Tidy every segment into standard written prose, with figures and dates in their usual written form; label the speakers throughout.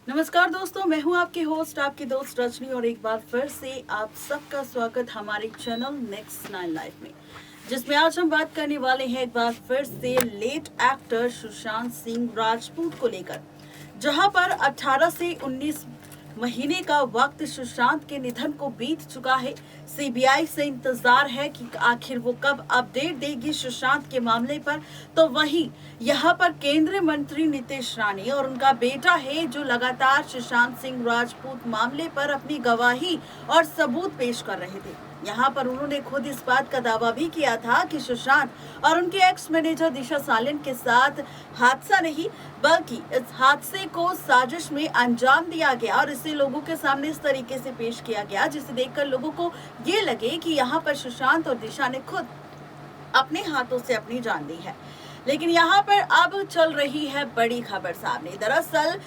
Speaker 1: नमस्कार दोस्तों, मैं हूं आपके होस्ट, आपकी दोस्त रजनी और एक बार फिर से आप सबका स्वागत हमारे चैनल नेक्स्ट 9 लाइफ में, जिसमें आज हम बात करने वाले हैं एक बार फिर से लेट एक्टर सुशांत सिंह राजपूत को लेकर, जहां पर 18 से 19 महीने का वक्त सुशांत के निधन को बीत चुका है। सीबीआई से इंतजार है कि आखिर वो कब अपडेट देगी सुशांत के मामले पर। तो वहीं यहाँ पर केंद्रीय मंत्री नीतीश राणे और उनका बेटा है जो लगातार सुशांत सिंह राजपूत मामले पर अपनी गवाही और सबूत पेश कर रहे थे। यहाँ पर उन्होंने खुद इस बात का दावा भी किया था कि सुशांत और उनके एक्स मैनेजर दिशा सालियन के साथ हादसा नहीं बल्कि इस हादसे को साजिश में अंजाम दिया गया और इसे लोगों के सामने इस तरीके से पेश किया गया जिसे देखकर लोगों को ये लगे कि यहाँ पर सुशांत और दिशा ने खुद अपने हाथों से अपनी जान दी है। लेकिन यहाँ पर अब चल रही है बड़ी खबर सामने। दरअसल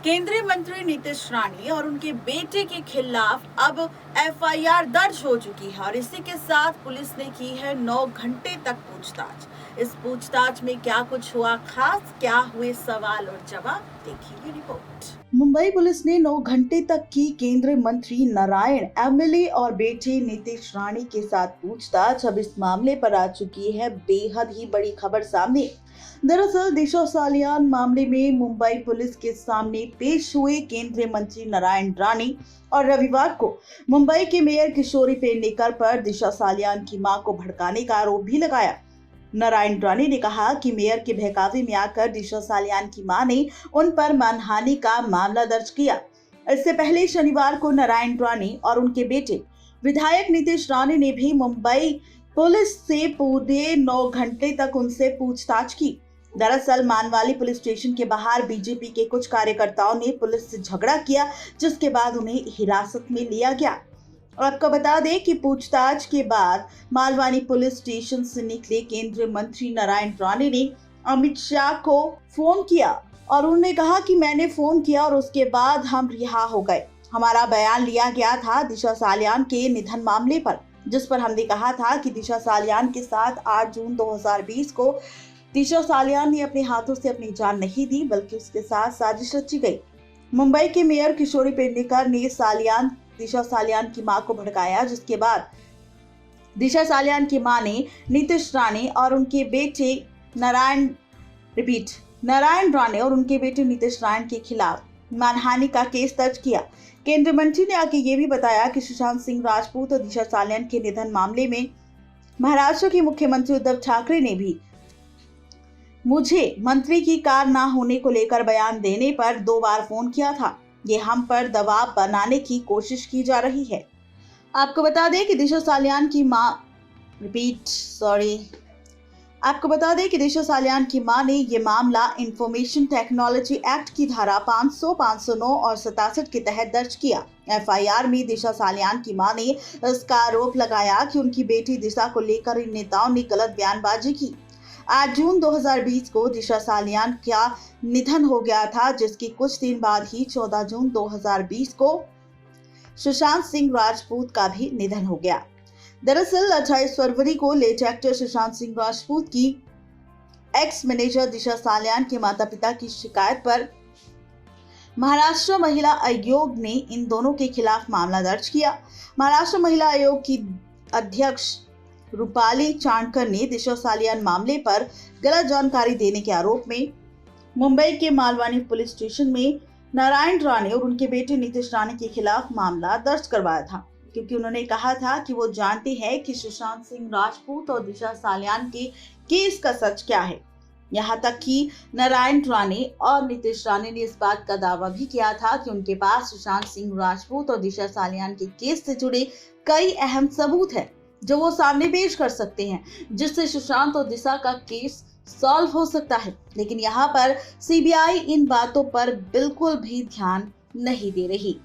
Speaker 1: केंद्रीय मंत्री नीतीश राणे और उनके बेटे के खिलाफ अब एफआईआर दर्ज हो चुकी है और इसी के साथ पुलिस ने की है 9 घंटे तक पूछताछ। इस पूछताछ में क्या कुछ हुआ खास, क्या हुए सवाल और जवाब, देखिए रिपोर्ट। मुंबई पुलिस ने 9 घंटे तक की केंद्रीय मंत्री नारायण, एमएलए और बेटे नीतीश राणे के साथ पूछताछ। अब इस मामले पर आ चुकी है बेहद ही बड़ी खबर सामने। दरअसल दिशा सालियान मामले में मुंबई पुलिस के सामने पेश हुए केंद्रीय मंत्री नारायण राणे और रविवार को मुंबई के मेयर किशोरी पेडनेकर पर दिशा सालियान की मां को भड़काने का आरोप भी लगाया। नारायण राणे ने कहा कि मेयर के बहकावे में आकर दिशा सालियान की मां ने उन पर मानहानि का मामला दर्ज किया। इससे पहले शनिवार को नारायण राणे और उनके बेटे विधायक नीतीश राणे ने भी मुंबई पुलिस से पूरे 9 घंटे तक उनसे पूछताछ की। दरअसल मानवाली पुलिस स्टेशन के बाहर बीजेपी के कुछ कार्यकर्ताओं ने पुलिस से झगड़ा किया, जिसके बाद उन्हें हिरासत में लिया गया। आपको बता दें कि पूछताछ के बाद मालवानी पुलिस स्टेशन से निकले केंद्रीय मंत्री नारायण राणे ने अमित शाह को फोन किया और उन्होंने कहा कि मैंने फोन किया और उसके बाद हम रिहा हो गए। हमारा बयान लिया गया था दिशा सालियान के निधन मामले पर, जिस पर हमने कहा था कि दिशा सालियान के साथ 8 जून 2020 को दिशा सालियान ने अपने हाथों से अपनी जान नहीं दी बल्कि उसके साथ साजिश रची गई। मुंबई के मेयर किशोरी पेडनेकर ने दिशा सालियान की मां को भड़काया, जिसके बाद दिशा सालियान की मां ने नीतीश राणे और उनके बेटे नारायण राणे और उनके बेटे नीतीश राणे के खिलाफ मानहानि का केस दर्ज किया। केंद्रीय मंत्री ने आगे ये भी बताया कि सुशांत सिंह राजपूत और दिशा सालियान के निधन मामले में महाराष्ट्र के मुख्यमंत्री उद्धव ठाकरे ने भी मुझे मंत्री की कार ना होने को लेकर बयान देने पर 2 बार फोन किया था। ये हम पर दबाव बनाने की कोशिश की जा रही है। आपको बता दें कि दिशा सालियान की मां ने ये मामला इंफॉर्मेशन टेक्नोलॉजी एक्ट की धारा 500, 509 और 67 के तहत दर्ज किया। एफआईआर में दिशा सालियान की मां ने इसका आरोप लगाया कि उनकी बेटी दिशा को लेकर इन नेताओं ने गलत बयानबाजी की। 8 जून 2020 को दिशा सालियान का निधन हो गया था, जिसके कुछ दिन बाद ही 14 जून 2020 को सुशांत सिंह राजपूत का भी निधन हो गया। दरअसल 28 फरवरी को लेट एक्टर सुशांत सिंह राजपूत की एक्स मैनेजर दिशा सालियान के माता पिता की शिकायत पर महाराष्ट्र महिला आयोग ने इन दोनों के खिलाफ मामला दर्ज किया। महाराष्ट्र महिला आयोग की अध्यक्ष रूपाली चांडकर ने दिशा सालियान मामले पर गलत जानकारी देने के आरोप में मुंबई के मालवानी पुलिस स्टेशन में नारायण राणे और उनके बेटे नीतीश राणे के खिलाफ मामला दर्ज करवाया था, क्योंकि उन्होंने कहा था कि वो जानते हैं कि सुशांत सिंह राजपूत और दिशा सालियान के केस का सच क्या है। यहाँ तक कि नारायण राणे और नीतीश राणे ने इस बात का दावा भी किया था कि उनके पास सुशांत सिंह राजपूत और दिशा सालियान के केस से जुड़े कई अहम सबूत हैं जो वो सामने पेश कर सकते हैं, जिससे सुशांत और दिशा का केस सॉल्व हो सकता है। लेकिन यहाँ पर सीबीआई इन बातों पर बिल्कुल भी ध्यान नहीं दे रही।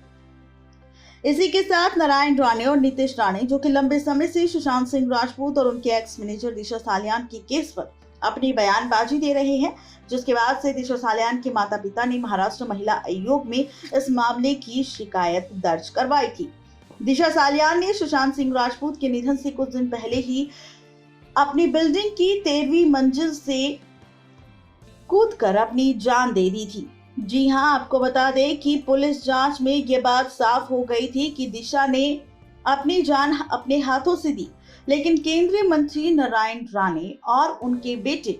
Speaker 1: इसी के साथ नारायण राणे और नीतीश राणे, जो कि लंबे समय से सुशांत सिंह राजपूत और उनके एक्स मैनेजर दिशा सालियान की केस पर अपनी बयानबाजी दे रहे हैं, जिसके बाद से दिशा सालियान के माता पिता ने महाराष्ट्र महिला आयोग में इस मामले की शिकायत दर्ज करवाई थी। दिशा सालियान ने सुशांत सिंह राजपूत के निधन से कुछ दिन पहले ही अपनी बिल्डिंग की 13वीं मंजिल से कूदकर अपनी जान दे दी थी। जी हां, आपको बता दें कि पुलिस जांच में ये बात साफ हो गई थी कि दिशा ने अपनी जान अपने हाथों से दी, लेकिन केंद्रीय मंत्री नारायण राणे और उनके बेटे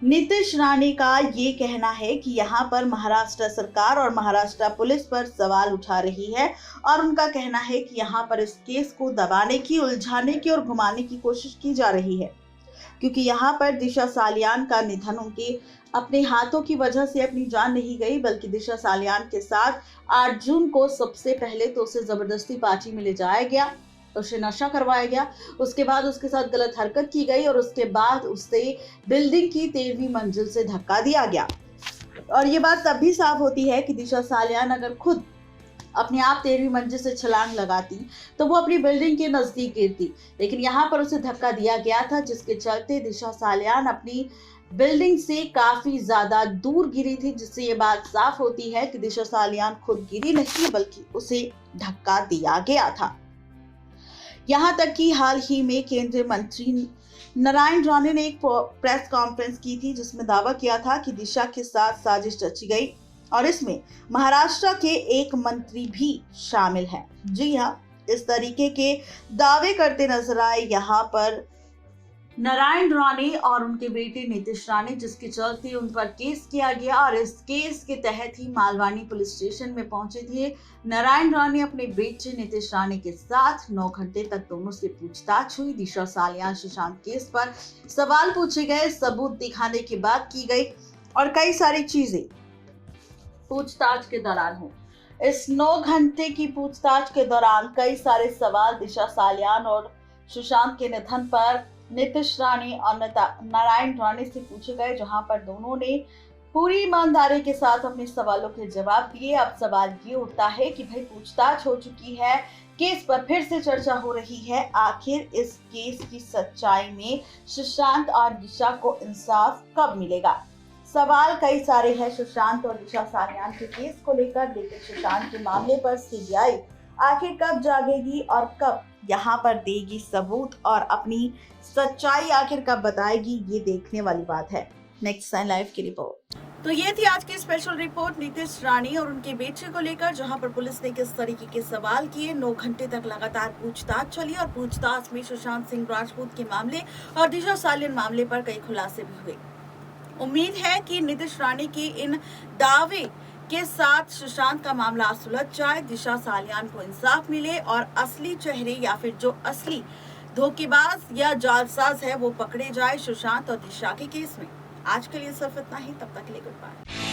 Speaker 1: नीतीश राणे का ये कहना है कि यहाँ पर महाराष्ट्र सरकार और महाराष्ट्र पुलिस पर सवाल उठा रही है और उनका कहना है कि यहाँ पर इस केस को दबाने की, उलझाने की और घुमाने की कोशिश की जा रही है, क्योंकि यहाँ पर दिशा सालियान का निधन उनके अपने हाथों की वजह से अपनी जान नहीं गई, बल्कि दिशा सालियान के साथ 8 जून को सबसे पहले तो उसे जबरदस्ती पार्टी में ले जाया गया, उसे नशा करवाया गया, उसके बाद उसके साथ गलत हरकत की गई और उसके बाद उसे बिल्डिंग की 13वीं मंजिल से धक्का दिया गया। और ये बात तब भी साफ होती है कि दिशा सालियान अगर खुद अपने आप 13वीं मंजिल से छलांग लगाती तो वो अपनी बिल्डिंग के नजदीक गिरती, लेकिन यहाँ पर उसे धक्का दिया गया था, जिसके चलते दिशा सालियान अपनी बिल्डिंग से काफी ज्यादा दूर गिरी थी, जिससे ये बात साफ होती है कि दिशा सालियान खुद गिरी नहीं, बल्कि उसे धक्का दिया गया था। यहाँ तक कि हाल ही में केंद्रीय मंत्री नारायण राणे ने एक प्रेस कॉन्फ्रेंस की थी, जिसमें दावा किया था कि दिशा के साथ साजिश रची गई और इसमें महाराष्ट्र के एक मंत्री भी शामिल हैं। जी हाँ, इस तरीके के दावे करते नजर आए यहाँ पर नारायण राणे और उनके बेटे नीतीश राणे, जिसके चलते उन पर केस किया गया और इस केस के तहत ही मालवानी पुलिस स्टेशन में पहुंचे थे नारायण राणे अपने बेटे नीतीश राणे के साथ। 9 घंटे तक दोनों से पूछताछ हुई। दिशा सालियान सुशांत केस पर सवाल पूछे गए, सबूत दिखाने की बात की गई और कई सारी चीजें पूछताछ के दौरान हो। इस 9 घंटे की पूछताछ के दौरान कई सारे सवाल दिशा सालियान और सुशांत के निधन पर नीतीश राणे और नारायण राणे से पूछे गए, जहां पर दोनों ने पूरी ईमानदारी के साथ अपने सवालों के जवाब दिए। अब सवाल ये उठता है कि भाई पूछताछ हो चुकी है, केस पर फिर से चर्चा हो रही है, आखिर इस केस की सच्चाई में सुशांत और दिशा को इंसाफ कब मिलेगा। सवाल कई सारे हैं सुशांत और दिशा सालियान के केस को लेकर, लेकिन सुशांत के मामले पर सीबीआई आखिर कब जागेगी और कब यहाँ पर देगी सबूत और अपनी सच्चाई आखिर कब बताएगी, ये देखने वाली बात है। नेक्स्ट 9 लाइव की रिपोर्ट। तो ये थी आज की स्पेशल रिपोर्ट नीतीश राणे और उनके बेटे को लेकर, जहां पर पुलिस ने किस तरीके के सवाल किए। 9 घंटे तक लगातार पूछताछ चली और पूछताछ में सुशांत सिंह राजपूत के मामले और दिशा सालियान मामले पर कई खुलासे भी हुए। उम्मीद है कि नीतीश राणे के इन दावे के साथ सुशांत का मामला सुलझ जाए, दिशा सालियान को इंसाफ मिले और असली चेहरे या फिर जो असली धोखेबाज या जालसाज है वो पकड़े जाए सुशांत और दिशा के केस में। आज के लिए सिर्फ इतना ही, तब तक के लिए गुड बाय।